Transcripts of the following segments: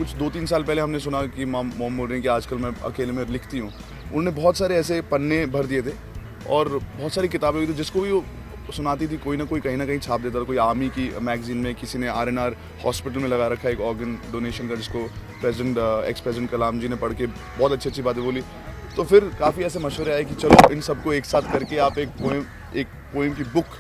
कुछ 2-3 साल पहले हमने सुना कि मॉम बोल रही हैं कि आजकल मैं अकेले में लिखती हूँ। उन्होंने बहुत सारे ऐसे पन्ने भर दिए थे और बहुत सारी किताबें हुई थी, जिसको भी वो सुनाती थी कोई ना कोई कहीं ना कहीं छाप देता था। कोई आर्मी की मैगजीन में, किसी ने आरएनआर हॉस्पिटल में लगा रखा है एक ऑर्गन डोनेशन का, जिसको एक्स प्रेसिडेंट कलाम जी ने पढ़ के बहुत अच्छी अच्छी बातें बोली। तो फिर काफ़ी ऐसे मशवरे आए कि चलो इन सबको एक साथ करके आप एक पोएम की बुक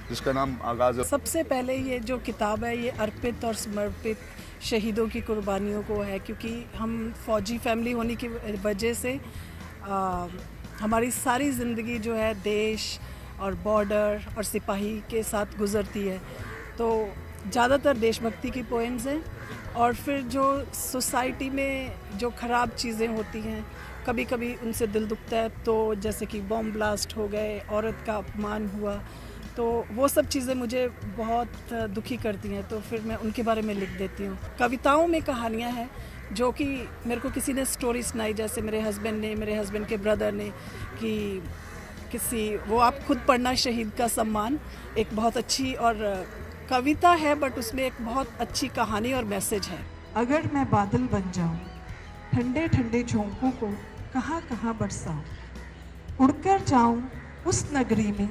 जिसका नाम आगाज़ है। सबसे पहले ये जो किताब है ये अर्पित और समर्पित शहीदों की कुर्बानियों को है, क्योंकि हम फौजी फैमिली होने की वजह से हमारी सारी ज़िंदगी जो है देश और बॉर्डर और सिपाही के साथ गुज़रती है। तो ज़्यादातर देशभक्ति की पोएम्स हैं और फिर जो सोसाइटी में जो ख़राब चीज़ें होती हैं कभी कभी उनसे दिल दुखता है, तो जैसे कि बॉम्ब ब्लास्ट हो गए, औरत का अपमान हुआ, तो वो सब चीज़ें मुझे बहुत दुखी करती हैं, तो फिर मैं उनके बारे में लिख देती हूँ। कविताओं में कहानियाँ हैं जो कि मेरे को किसी ने स्टोरी सुनाई, जैसे मेरे हस्बैंड के ब्रदर ने, कि वो आप खुद पढ़ना शहीद का सम्मान, एक बहुत अच्छी और कविता है बट उसमें एक बहुत अच्छी कहानी और मैसेज है। अगर मैं बादल बन जाऊं, ठंडे ठंडे झोंकों को कहाँ कहाँ बरसाऊं, उड़कर जाऊं उस नगरी में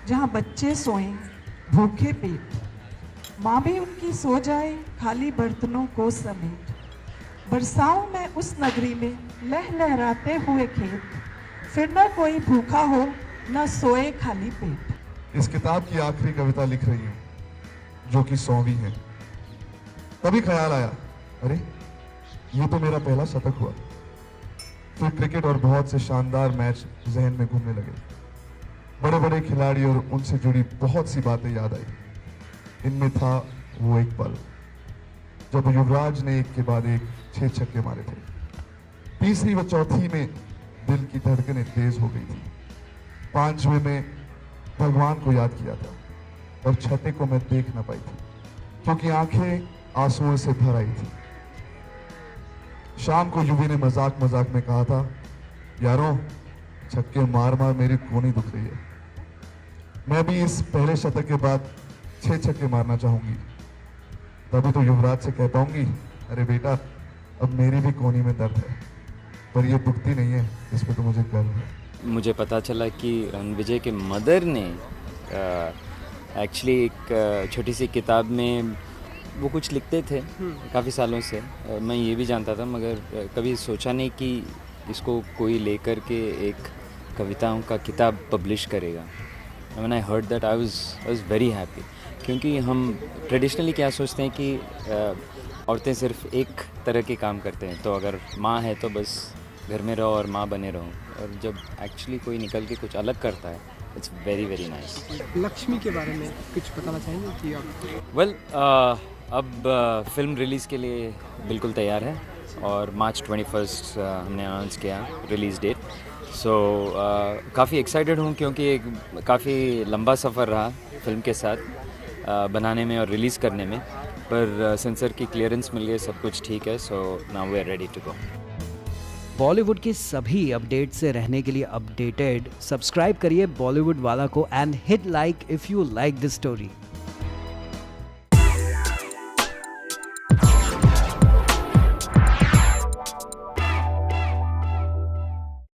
जहाँ बच्चे सोएं भूखे पेट, माँ भी उनकी सो जाए खाली बर्तनों को समेट, बरसाऊं मैं उस नगरी में लहलहराते हुए खेत, फिर न कोई भूखा हो न सोए खाली पेट। इस किताब की आखिरी कविता लिख रही हूँ जो कि 100वीं है। तभी ख्याल आया, अरे ये तो मेरा पहला शतक हुआ। फिर क्रिकेट और बहुत से शानदार मैच जहन में घूमने लगे, बड़े बड़े खिलाड़ी और उनसे जुड़ी बहुत सी बातें याद आई। इनमें था वो एक पल जब युवराज ने एक के बाद एक 6 छक्के मारे थे। तीसरी व चौथी में दिल की धड़कनें तेज हो गई थी। 5वें में भगवान को याद किया था और 6ठे को मैं देख ना पाई थी क्योंकि आंखें आंसुओं से भर आई थी। शाम को युवी ने मजाक में कहा था, यारों छक्के मार मार मेरी कोनी दुख रही है। मैं भी इस पहले शतक के बाद 6 छक्के मारना चाहूंगी, तभी तो युवराज से कह पाऊंगी, अरे बेटा अब मेरी भी कोनी में दर्द है, पर ये दुखती नहीं है, इस पे तो मुझे गर्व है। मुझे पता चला कि रणविजय के मदर ने एक्चुअली एक छोटी सी किताब में वो कुछ लिखते थे काफ़ी सालों से। मैं ये भी जानता था मगर कभी सोचा नहीं कि इसको कोई लेकर के एक कविताओं का किताब पब्लिश करेगा। When I heard that I was very happy, क्योंकि हम ट्रेडिशनली क्या सोचते हैं कि औरतें सिर्फ एक तरह के काम करते हैं, तो अगर माँ है तो बस घर में रहो और माँ बने रहो, और जब एक्चुअली कोई निकल के कुछ अलग करता है, it's very very nice. Lakshmi के बारे में कुछ बताना चाहेंगे कि आप? वेल अब फिल्म रिलीज़ के लिए बिल्कुल तैयार है और मार्च 21 हमने अनाउंस किया रिलीज़ डेट। सो काफ़ी एक्साइटेड हूँ क्योंकि एक काफ़ी लंबा सफ़र रहा फिल्म के साथ बनाने में और रिलीज़ करने में, पर सेंसर की क्लियरेंस मिल गई, सब कुछ ठीक है। So now we are ready to go. Bollywood के सभी अपडेट से रहने के लिए अपडेटेड सब्सक्राइब करिए बॉलीवुड वाला को and hit like if you like this story.